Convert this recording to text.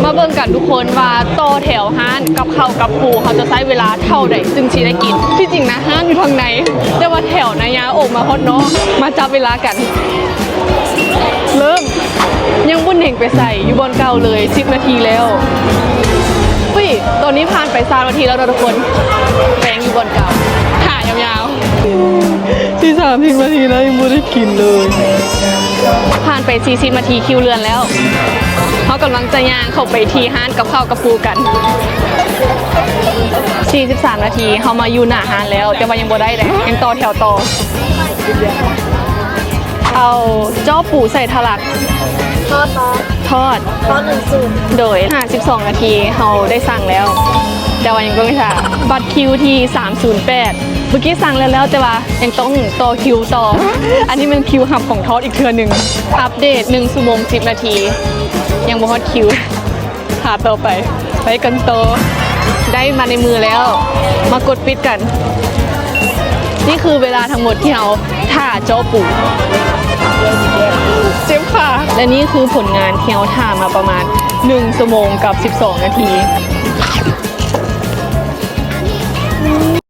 มาเบิ่งกันทุกคนว่าโตแถวห้านกับข้าวกับปูเขาจะใช้เวลาเท่าใดจึงชีได้กินที่จริงนะห้านอยู่ทางไหนแต่ว่าแถวนะยาออกมาฮอดเนาะมาจับเวลากันเริ่มยังบุญเห่งไปใส่อยู่บนเก่าเลย10 นาทีแล้วอุ้ยตอนนี้ผ่านไป3 นาทีแล้วนะทุกคนแปลงอยู่บนเก่าถ่ายยาวๆที่30 นาทีแล้วยังไม่ได้กินเลยผ่านไป40 นาทีคิวเรือนแล้วเขากำลังจะย่างเข้าไปที่ห้านกับข้าวกับปูกัน43 นาทีเขามาอยู่หน้าห้านแล้วแต่ว่ายังบ่ได้เลยยังต่อแถวต่อเอาจ้อปูใส่ทะลักทอด1 สูตรโดย52 นาทีเขาได้สั่งแล้วแต่ว่ายังต้องค่ะบัตรคิวที่308เมื่อกี้สั่งแล้วแต่ว่ายังต้องต่อคิวต่ออันนี้เป็นคิวหับของทอดอีกเทื่อหนึ่งอัปเดต1 ชั่วโมง 10 นาทียังบ่ฮอตคิวหาต่อไปกันต่อได้มาในมือแล้วมากดปิดกันนี่คือเวลาทั้งหมดที่เราถ่าโจ้ปูเจ็บค่ะและนี่คือผลงานที่เราถ่ามาประมาณ1 ชั่วโมงกับ12 นาที